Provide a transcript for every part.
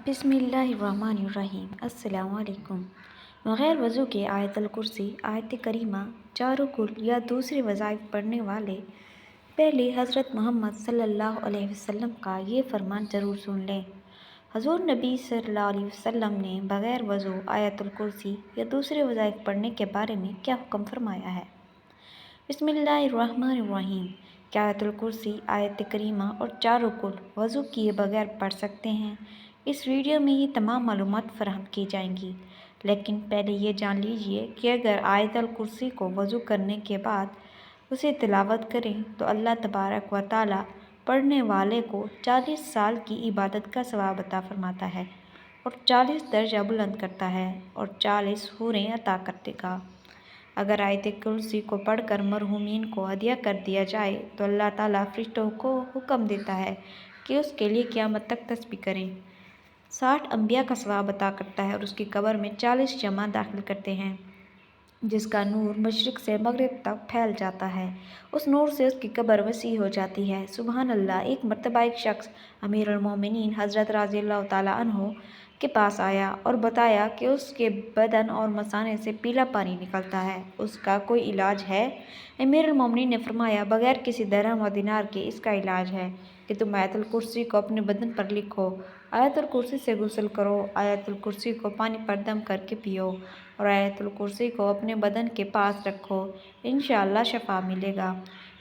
بسم اللہ الرحمن الرحیم۔ السلام علیکم۔ بغیر وضو کے آیت الکرسی، آیت کریمہ، چاروں کل یا دوسرے وظائف پڑھنے والے پہلے حضرت محمد صلی اللہ علیہ وسلم کا یہ فرمان ضرور سن لیں۔ حضور نبی صلی اللہ علیہ وسلم نے بغیر وضو آیت الکرسی یا دوسرے وظائف پڑھنے کے بارے میں کیا حکم فرمایا ہے؟ بسم اللہ الرحمن الرحیم۔ کیا آیت الکرسی، آیت کریمہ اور چاروں کل وضو کیے بغیر پڑھ سکتے ہیں؟ اس ویڈیو میں یہ تمام معلومات فراہم کی جائیں گی، لیکن پہلے یہ جان لیجئے کہ اگر آیت الکرسی کو وضو کرنے کے بعد اسے تلاوت کریں تو اللہ تبارک و تعالیٰ پڑھنے والے کو 40 سال کی عبادت کا ثواب عطا فرماتا ہے اور 40 درجہ بلند کرتا ہے اور 40 حوریں عطا کرتے گا۔ اگر آیت کرسی کو پڑھ کر مرحومین کو ہدیہ کر دیا جائے تو اللہ تعالیٰ فرشتوں کو حکم دیتا ہے کہ اس کے لیے قیامت تک تسبیح کریں۔ 60 انبیاء کا ثواب عطا کرتا ہے اور اس کی قبر میں 40 شمع داخل کرتے ہیں جس کا نور مشرق سے مغرب تک پھیل جاتا ہے۔ اس نور سے اس کی قبر وسیع ہو جاتی ہے۔ سبحان اللہ۔ ایک مرتبہ ایک شخص امیر المومنین حضرت رضی اللہ تعالیٰ عنہ کے پاس آیا اور بتایا کہ اس کے بدن اور مثانے سے پیلا پانی نکلتا ہے، اس کا کوئی علاج ہے؟ امیر المومنین نے فرمایا، بغیر کسی درہم و دینار کے اس کا علاج ہے کہ تم آیت الکرسی کو اپنے بدن پر لکھو، آیت الکرسی سے غسل کرو، آیت الکرسی کو پانی پر دم کر کے پیو اور آیت الکرسی کو اپنے بدن کے پاس رکھو، انشاءاللہ شفا ملے گا۔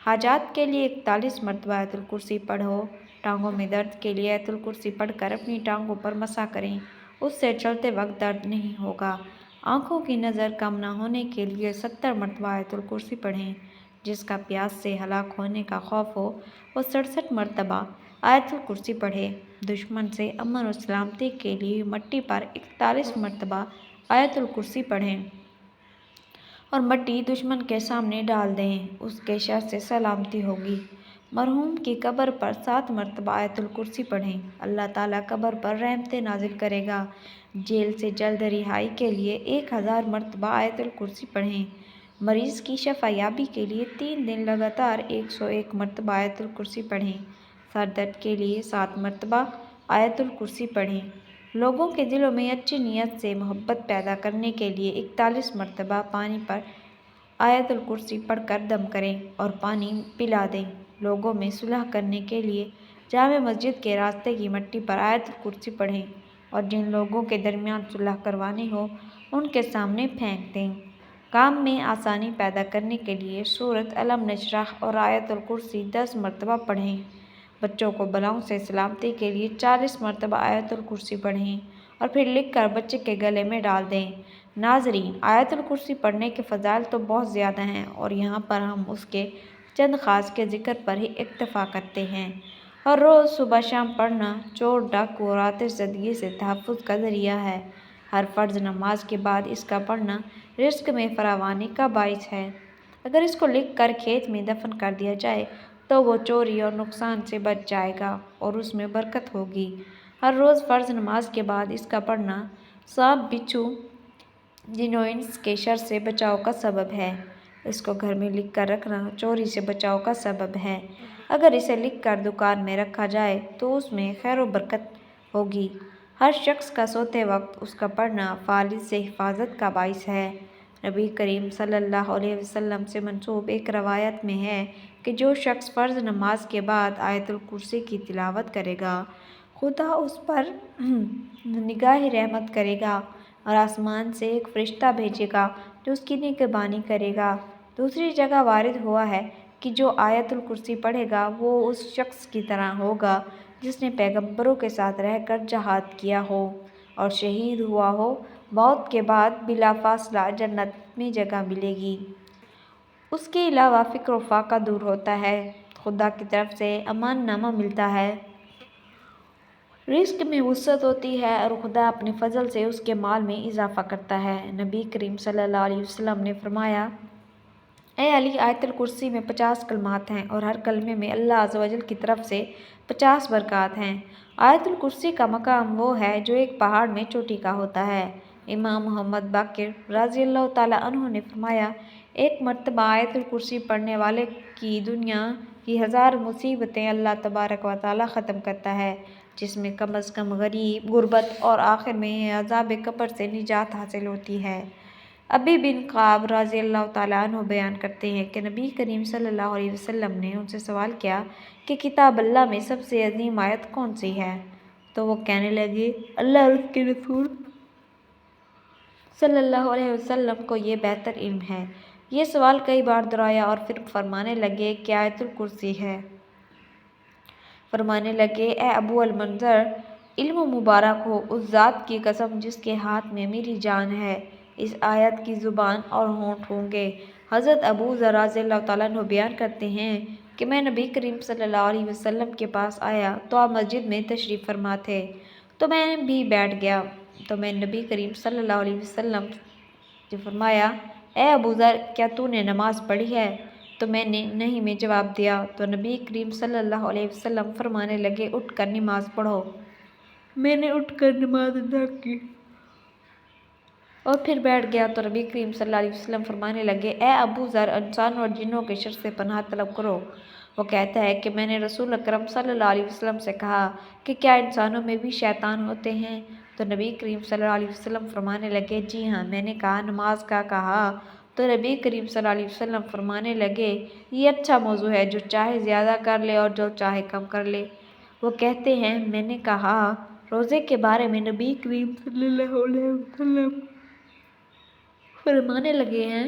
حاجات کے لیے 41 مرتبہ آیت الکرسی پڑھو۔ ٹانگوں میں درد کے لیے آیت الکرسی پڑھ کر اپنی ٹانگوں پر مسح کریں، اس سے چلتے وقت درد نہیں ہوگا۔ آنکھوں کی نظر کم نہ ہونے کے لیے 70 مرتبہ آیت الکرسی پڑھیں۔ جس کا پیاس سے ہلاک ہونے کا خوف ہو وہ 67 مرتبہ آیت الکرسی پڑھے۔ دشمن سے امن و سلامتی کے لیے مٹی پر 41 مرتبہ آیت الکرسی پڑھیں اور مٹی دشمن کے سامنے ڈال دیں، اس کے شر سے سلامتی ہوگی۔ مرحوم کی قبر پر 7 مرتبہ آیت الکرسی پڑھیں، اللہ تعالیٰ قبر پر رحمتیں نازل کرے گا۔ جیل سے جلد رہائی کے لیے 1000 مرتبہ آیت الکرسی پڑھیں۔ مریض کی شفا یابی کے لیے 3 دن لگاتار 101 مرتبہ آیت الکرسی پڑھیں۔ سر درد کے لیے 7 مرتبہ آیت الکرسی پڑھیں۔ لوگوں کے دلوں میں اچھی نیت سے محبت پیدا کرنے کے لیے 41 مرتبہ پانی پر آیت الکرسی پڑھ کر دم کریں اور پانی پلا دیں۔ لوگوں میں صلح کرنے کے لیے جامع مسجد کے راستے کی مٹی پر آیت الکرسی پڑھیں اور جن لوگوں کے درمیان صلح کروانی ہو ان کے سامنے پھینک دیں۔ کام میں آسانی پیدا کرنے کے لیے سورۃ الم نشرح اور آیت الکرسی 10 مرتبہ پڑھیں۔ بچوں کو بلاؤں سے سلامتی کے لیے 40 مرتبہ آیت الکرسی پڑھیں اور پھر لکھ کر بچے کے گلے میں ڈال دیں۔ ناظرین، آیت الکرسی پڑھنے کے فضائل تو بہت زیادہ ہیں اور یہاں پر ہم اس کے چند خاص کے ذکر پر ہی اکتفا کرتے ہیں۔ ہر روز صبح شام پڑھنا چور ڈاکو اور آتش زدگی سے تحفظ کا ذریعہ ہے۔ ہر فرض نماز کے بعد اس کا پڑھنا رزق میں فراوانی کا باعث ہے۔ اگر اس کو لکھ کر کھیت میں دفن کر دیا جائے تو وہ چوری اور نقصان سے بچ جائے گا اور اس میں برکت ہوگی۔ ہر روز فرض نماز کے بعد اس کا پڑھنا سانپ، بچھو، جن و انس کے شر سے بچاؤ کا سبب ہے۔ اس کو گھر میں لکھ کر رکھنا چوری سے بچاؤ کا سبب ہے۔ اگر اسے لکھ کر دکان میں رکھا جائے تو اس میں خیر و برکت ہوگی۔ ہر شخص کا سوتے وقت اس کا پڑھنا فالج سے حفاظت کا باعث ہے۔ نبی کریم صلی اللہ علیہ وسلم سے منسوب ایک روایت میں ہے کہ جو شخص فرض نماز کے بعد آیت الکرسی کی تلاوت کرے گا خدا اس پر نگاہ رحمت کرے گا اور آسمان سے ایک فرشتہ بھیجے گا جو اس کی نگہبانی کرے گا۔ دوسری جگہ وارد ہوا ہے کہ جو آیت الکرسی پڑھے گا وہ اس شخص کی طرح ہوگا جس نے پیغمبروں کے ساتھ رہ کر جہاد کیا ہو اور شہید ہوا ہو، موت کے بعد بلا فاصلہ جنت میں جگہ ملے گی۔ اس کے علاوہ فقر و فاقہ دور ہوتا ہے، خدا کی طرف سے امان نامہ ملتا ہے، رزق میں وسعت ہوتی ہے اور خدا اپنے فضل سے اس کے مال میں اضافہ کرتا ہے۔ نبی کریم صلی اللہ علیہ وسلم نے فرمایا، اے علی، آیت الکرسی میں 50 کلمات ہیں اور ہر کلمے میں اللہ عز و جل کی طرف سے 50 برکات ہیں۔ آیت الکرسی کا مقام وہ ہے جو ایک پہاڑ میں چوٹی کا ہوتا ہے۔ امام محمد باقر رضی اللہ تعالیٰ عنہ نے فرمایا، ایک مرتبہ آیت الکرسی پڑھنے والے کی دنیا کی 1000 مصیبتیں اللہ تبارک و تعالیٰ ختم کرتا ہے۔ جس میں کم از کم غریب، غربت اور آخر میں عذاب قبر سے نجات حاصل ہوتی ہے۔ ابی بن کعب رضی اللہ تعالیٰ عنہ بیان کرتے ہیں کہ نبی کریم صلی اللہ علیہ وسلم نے ان سے سوال کیا کہ کتاب اللہ میں سب سے عظیم آیت کون سی ہے؟ تو وہ کہنے لگے، اللہ اور اس کے رسول صلی اللہ علیہ وسلم کو یہ بہتر علم ہے۔ یہ سوال کئی بار دہرایا اور پھر فرمانے لگے کہ آیت الکرسی ہے۔ فرمانے لگے، اے ابو المنذر، علم مبارک ہو اس ذات کی قسم جس کے ہاتھ میں میری جان ہے، اس آیت کی زبان اور ہونٹ ہوں گے۔ حضرت ابو ذر رضی اللہ تعالیٰ عنہ بیان کرتے ہیں کہ میں نبی کریم صلی اللہ علیہ وسلم کے پاس آیا تو آپ مسجد میں تشریف فرما تھے، تو میں بھی بیٹھ گیا، تو میں نبی کریم صلی اللہ علیہ وسلم سے فرمایا، اے ابو ذر، کیا تو نے نماز پڑھی ہے؟ تو میں نے نہیں میں جواب دیا، تو نبی کریم صلی اللہ علیہ وسلم فرمانے لگے، اٹھ کر نماز پڑھو۔ میں نے اٹھ کر نماز ادا کی اور پھر بیٹھ گیا، تو نبی کریم صلی اللہ علیہ وسلم فرمانے لگے، اے ابو ذر، انسانوں اور جنوں کے شر سے پناہ طلب کرو۔ وہ کہتا ہے کہ میں نے رسول اکرم صلی اللہ علیہ وسلم سے کہا کہ کیا انسانوں میں بھی شیطان ہوتے ہیں؟ تو نبی کریم صلی اللہ علیہ وسلم فرمانے لگے، جی ہاں۔ میں نے کہا، نماز کا کہا؟ تو نبی کریم صلی اللہ علیہ وسلم فرمانے لگے، یہ اچھا موضوع ہے، جو چاہے زیادہ کر لے اور جو چاہے کم کر لے۔ وہ کہتے ہیں، میں نے کہا، روزے کے بارے میں نبی کریم صلی اللہ علیہ وسلم فرمانے لگے ہیں،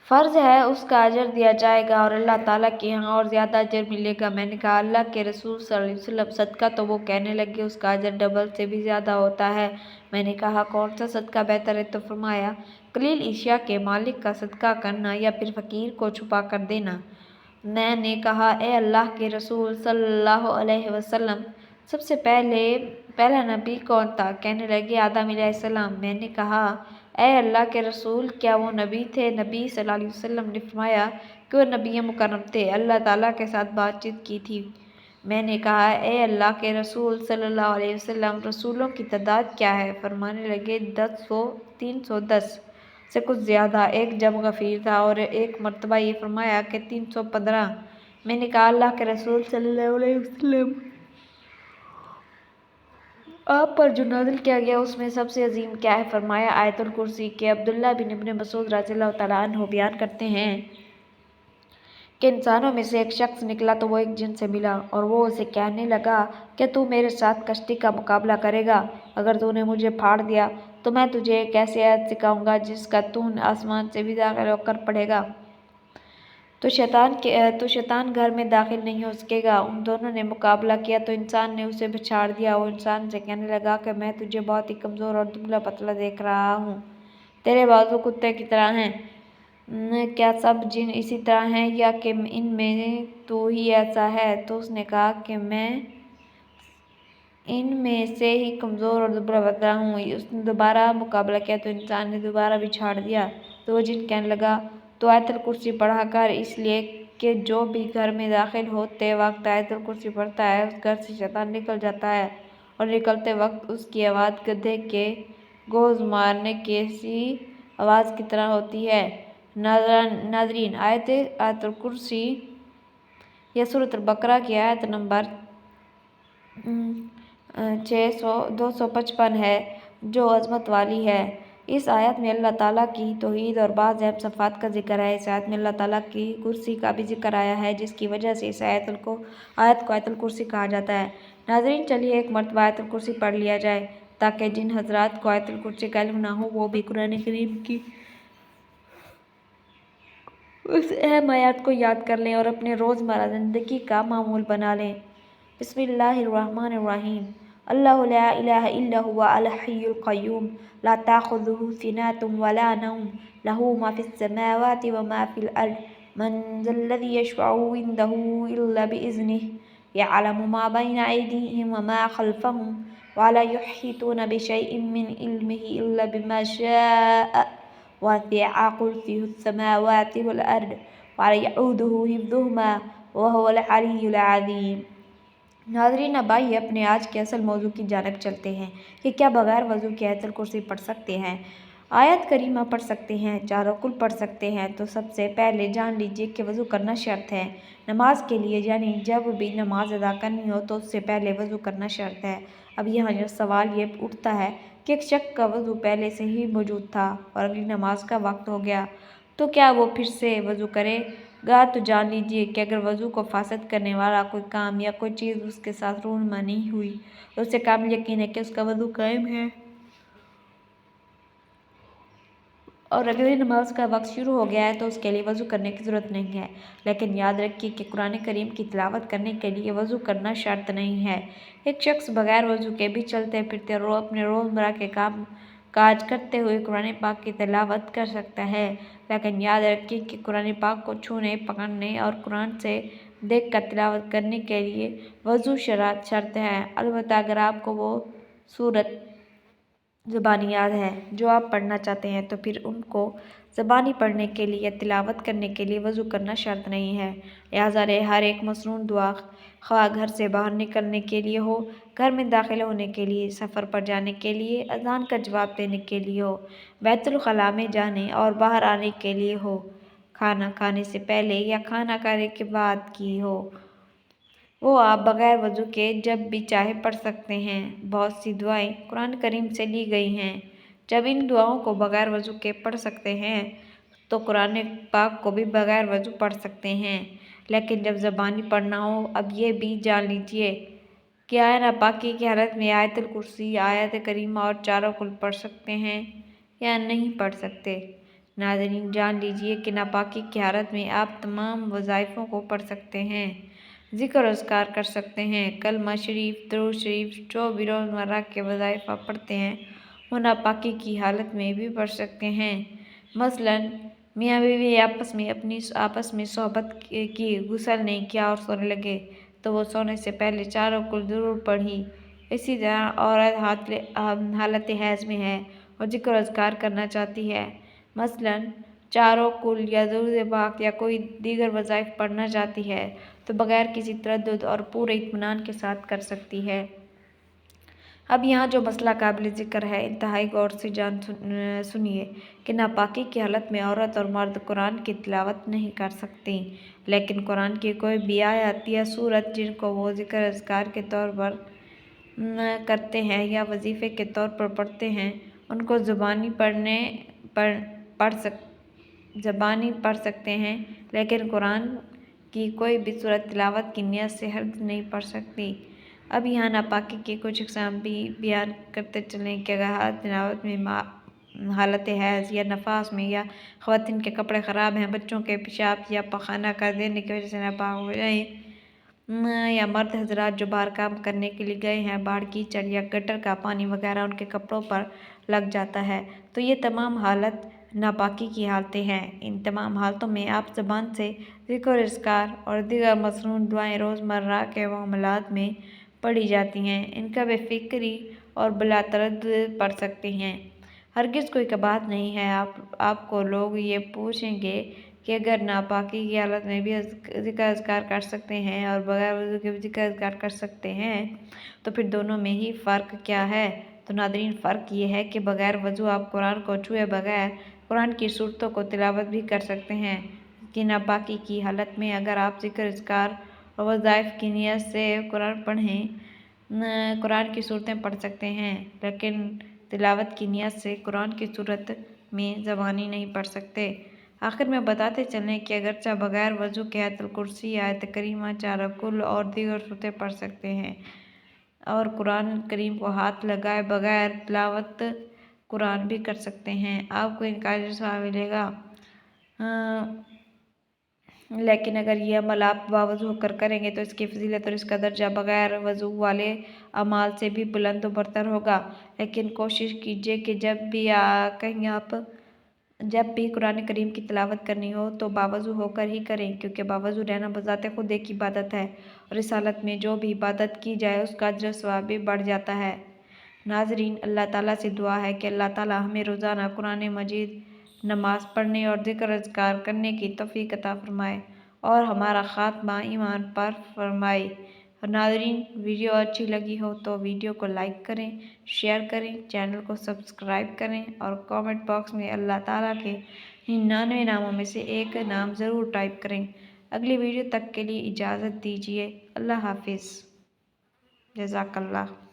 فرض ہے، اس کا اجر دیا جائے گا اور اللہ تعالیٰ کے ہاں اور زیادہ اجر ملے گا۔ میں نے کہا، اللہ کے رسول صلی اللہ علیہ وسلم، صدقہ؟ تو وہ کہنے لگے، اس کا اجر ڈبل سے بھی زیادہ ہوتا ہے۔ میں نے کہا، کون سا صدقہ بہتر ہے؟ تو فرمایا، قلیل اشیاء کے مالک کا صدقہ کرنا یا پھر فقیر کو چھپا کر دینا۔ میں نے کہا، اے اللہ کے رسول صلی اللہ علیہ وسلم، سب سے پہلا نبی کون تھا؟ کہنے لگے، آدم علیہ السلام۔ میں نے کہا، اے اللہ کے رسول، کیا وہ نبی تھے؟ نبی صلی اللہ علیہ وسلم نے فرمایا کہ وہ نبی مکرم تھے، اللہ تعالیٰ کے ساتھ بات چیت کی تھی۔ میں نے کہا، اے اللہ کے رسول صلی اللہ علیہ وسلم، رسولوں کی تعداد کیا ہے؟ فرمانے لگے، 310 سے کچھ زیادہ۔ ایک جم غفیر تھا اور ایک مرتبہ یہ فرمایا کہ 315۔ میں نے کہا، اللہ کے رسول صلی اللہ علیہ وسلم، آپ پر جو نازل کیا گیا اس میں سب سے عظیم کیا ہے؟ فرمایا، آیت الکرسی۔ کہ عبداللہ بن ابن مسعود رضی اللہ تعالیٰ عنہ بیان کرتے ہیں کہ انسانوں میں سے ایک شخص نکلا تو وہ ایک جن سے ملا اور وہ اسے کہنے لگا، کیا تو میرے ساتھ کشتی کا مقابلہ کرے گا؟ اگر تو نے مجھے پھاڑ دیا تو میں تجھے ایک ایسی آیت سکھاؤں گا جس کا تو آسمان سے بھی داخل ہو کر پڑھے گا تو شیطان گھر میں داخل نہیں ہو سکے گا۔ ان دونوں نے مقابلہ کیا تو انسان نے اسے پچھاڑ دیا۔ وہ انسان سے کہنے لگا کہ میں تجھے بہت ہی کمزور اور دبلا پتلا دیکھ رہا ہوں، تیرے بازو کتے کی طرح ہیں، کیا سب جن اسی طرح ہیں یا کہ ان میں تو ہی ایسا ہے؟ تو اس نے کہا کہ میں ان میں سے ہی کمزور اور دبلا پتلا ہوں۔ اس نے دوبارہ مقابلہ کیا تو انسان نے دوبارہ بھی چھاڑ دیا۔ تو وہ جن کہنے لگا، تو آیت الکرسی پڑھا کر، اس لیے کہ جو بھی گھر میں داخل ہوتے وقت آیت الکرسی پڑھتا ہے، اس گھر سے شیطان نکل جاتا ہے اور نکلتے وقت اس کی آواز گدھے کے گوز مارنے کی سی آواز کی طرح ہوتی ہے۔ ناظرین، آیت الکرسی یا سورۃ البقرہ کی آیت نمبر 255 ہے، جو عظمت والی ہے۔ اس آیت میں اللہ تعالیٰ کی توحید اور بعض اہم صفات کا ذکر ہے۔ اس آیت میں اللہ تعالیٰ کی کرسی کا بھی ذکر آیا ہے، جس کی وجہ سے اس آیت کو آیت الکرسی کہا جاتا ہے۔ ناظرین، چلیے ایک مرتبہ آیت الکرسی پڑھ لیا جائے تاکہ جن حضرات کو آیت الکرسی کا علم نہ ہو وہ بھی قرآن کریم کی اس اہم آیات کو یاد کر لیں اور اپنے روزمرہ زندگی کا معمول بنا لیں۔ بسم اللہ الرحمن الرحیم۔ اللہ لا الہ الا هو الحی القیوم لا تأخذہ سنۃ ولا نوم لہ ما فی السماوات وما فی الارض من ذا الذی یشفع عنده الا بإذنہ یعلم ما بین ایدیہم وما خلفہم ولا یحیطون بشیء من علمہ الا بما شاء وسع کرسیہ السماوات والارض ولا یئودہ حفظہما وہو العلی العظیم۔ ناظرین، اب آئیے اپنے آج کے اصل موضوع کی جانب چلتے ہیں کہ کیا بغیر وضو کے آیت الکرسی پڑھ سکتے ہیں؟ آیت کریمہ پڑھ سکتے ہیں، چاروں کل پڑھ سکتے ہیں، تو سب سے پہلے جان لیجئے کہ وضو کرنا شرط ہے نماز کے لیے، یعنی جب بھی نماز ادا کرنی ہو تو اس سے پہلے وضو کرنا شرط ہے۔ اب یہاں جو سوال یہ اٹھتا ہے کہ ایک شخص کا وضو پہلے سے ہی موجود تھا اور اگلی نماز کا وقت ہو گیا تو کیا وہ پھر سے وضو کرے گا؟ تو جان لیجئے کہ اگر وضو کو فاسد کرنے والا کوئی کام یا کوئی چیز اس کے ساتھ رونما نہیں ہوئی تو اسے کامل یقین ہے کہ اس کا وضو قائم ہے اور اگلی نماز کا وقت شروع ہو گیا ہے تو اس کے لیے وضو کرنے کی ضرورت نہیں ہے۔ لیکن یاد رکھیے کہ قرآن کریم کی تلاوت کرنے کے لیے وضو کرنا شرط نہیں ہے۔ ایک شخص بغیر وضو کے بھی چلتے پھرتے اپنے روزمرہ کے کام کاج کرتے ہوئے قرآن پاک کی تلاوت کر سکتا ہے، لیکن یاد رکھیے کہ قرآن پاک کو چھونے، پکڑنے اور قرآن سے دیکھ کر تلاوت کرنے کے لیے وضو شرط ہے۔ البتہ اگر آپ کو وہ سورت زبانی یاد ہے جو آپ پڑھنا چاہتے ہیں تو پھر ان کو زبانی پڑھنے کے لیے یا تلاوت کرنے کے لیے وضو کرنا شرط نہیں ہے۔ لہٰذا ہر ایک مسنون دعا، خواہ گھر سے باہر نکلنے کے لیے ہو، گھر میں داخل ہونے کے لیے، سفر پر جانے کے لیے، اذان کا جواب دینے کے لیے ہو، بیت الخلاء میں جانے اور باہر آنے کے لیے ہو، کھانا کھانے سے پہلے یا کھانا کھانے کے بعد کی ہو، وہ آپ بغیر وضو کے جب بھی چاہے پڑھ سکتے ہیں۔ بہت سی دعائیں قرآن کریم سے لی گئی ہیں۔ جب ان دعاؤں کو بغیر وضو کے پڑھ سکتے ہیں تو قرآن پاک کو بھی بغیر وضو پڑھ سکتے ہیں۔ لیکن جب زبانی پڑھنا ہو، اب یہ بھی جان لیجئے کہ آیا ناپاکی کی حالت میں آیت الکرسی، آیت کریمہ اور چاروں کل پڑھ سکتے ہیں یا نہیں پڑھ سکتے۔ ناظرین، جان لیجئے کہ ناپاکی کی حالت میں آپ تمام وظائفوں کو پڑھ سکتے ہیں، ذکر و اذکار کر سکتے ہیں، کلمہ شریف، درود شریف، جو بھی روزمرہ کے وظائف آپ پڑھتے ہیں وہ ناپاکی کی حالت میں بھی پڑھ سکتے ہیں۔ مثلاً میاں بیوی آپس میں صحبت کی، غسل نہیں کیا اور سونے لگے تو وہ سونے سے پہلے چاروں کل ضرور پڑھی۔ اسی طرح عورت حالت حیض میں ہے اور ذکر و اذکار کرنا چاہتی ہے، مثلاً چاروں کل یا درود پاک یا کوئی دیگر وظائف پڑھنا چاہتی ہے تو بغیر کسی تردد اور پورے اطمینان کے ساتھ کر سکتی ہے۔ اب یہاں جو مسئلہ قابل ذکر ہے، انتہائی غور سے سنیے کہ ناپاکی کی حالت میں عورت اور مرد قرآن کی تلاوت نہیں کر سکتے، لیکن قرآن کی کوئی بھی آیت یا سورت جن کو وہ ذکر و اذکار کے طور پر کرتے ہیں یا وظیفے کے طور پر پڑھتے ہیں، ان کو زبانی پڑھ سکتے ہیں، لیکن قرآن کی کوئی بھی سورت تلاوت کی نیت سے ہرگز نہیں پڑھ سکتی۔ اب یہاں ناپاکی کی کچھ اقسام بھی بیان کرتے چلیں کہ اگر حالت تلاوت میں، حالت حیض یا نفاس میں، یا خواتین کے کپڑے خراب ہیں، بچوں کے پیشاب یا پخانہ کر دینے کی وجہ سے ناپاک ہو جائیں، یا مرد حضرات جو باہر کام کرنے کے لیے گئے ہیں، باڑ کیچڑ یا گٹر کا پانی وغیرہ ان کے کپڑوں پر لگ جاتا ہے تو یہ تمام حالت ناپاکی کی حالتیں ہیں۔ ان تمام حالتوں میں آپ زبان سے ذکر و اذکار اور دیگر مسنون دعائیں روزمرہ کے معاملات میں پڑھی جاتی ہیں، ان کا بے فکری اور بلا تردد پڑھ سکتے ہیں۔ ہرگز کوئی بات نہیں ہے آپ کو لوگ یہ پوچھیں گے کہ اگر ناپاکی کی حالت میں بھی ذکر اذکار کر سکتے ہیں اور بغیر وضو کے بھی ذکر اذکار کر سکتے ہیں تو پھر دونوں میں ہی فرق کیا ہے؟ تو ناظرین، فرق یہ ہے کہ بغیر وضو آپ قرآن کو چھوئے بغیر قرآن کی صورتوں کو تلاوت بھی کر سکتے ہیں، کہ ناپاکی کی حالت میں اگر آپ ذکر اذکار اور وظائف کی نیت سے قرآن کی صورتیں پڑھ سکتے ہیں، لیکن تلاوت کی نیت سے قرآن کی صورت میں زبانی نہیں پڑھ سکتے۔ آخر میں بتاتے چلیں کہ اگرچہ بغیر وضو کے آیت الکرسی، آیت کریمہ، چاروں کل اور دیگر صورتیں پڑھ سکتے ہیں اور قرآن کریم کو ہاتھ لگائے بغیر تلاوت قرآن بھی کر سکتے ہیں، آپ کو ان کا اجر ثواب ملے گا۔ لیکن اگر یہ عمل آپ باوضو ہو کر کریں گے تو اس کی فضیلت اور اس کا درجہ بغیر وضو والے اعمال سے بھی بلند و برتر ہوگا۔ لیکن کوشش کیجئے کہ جب بھی قرآن کریم کی تلاوت کرنی ہو تو باوضو ہو کر ہی کریں، کیونکہ باوضو رہنا بذات خود ایک عبادت ہے اور اس حالت میں جو بھی عبادت کی جائے اس کا اجر و ثواب بھی بڑھ جاتا ہے۔ ناظرین، اللہ تعالیٰ سے دعا ہے کہ اللہ تعالیٰ ہمیں روزانہ قرآن مجید، نماز پڑھنے اور ذکر اذکار کرنے کی توفیق عطا فرمائے اور ہمارا خاتمہ ایمان پر فرمائے۔ اور ناظرین، ویڈیو اچھی لگی ہو تو ویڈیو کو لائک کریں، شیئر کریں، چینل کو سبسکرائب کریں اور کامنٹ باکس میں اللہ تعالیٰ کے 99 ناموں میں سے ایک نام ضرور ٹائپ کریں۔ اگلی ویڈیو تک کے لیے اجازت دیجیے۔ اللہ حافظ۔ جزاک اللہ۔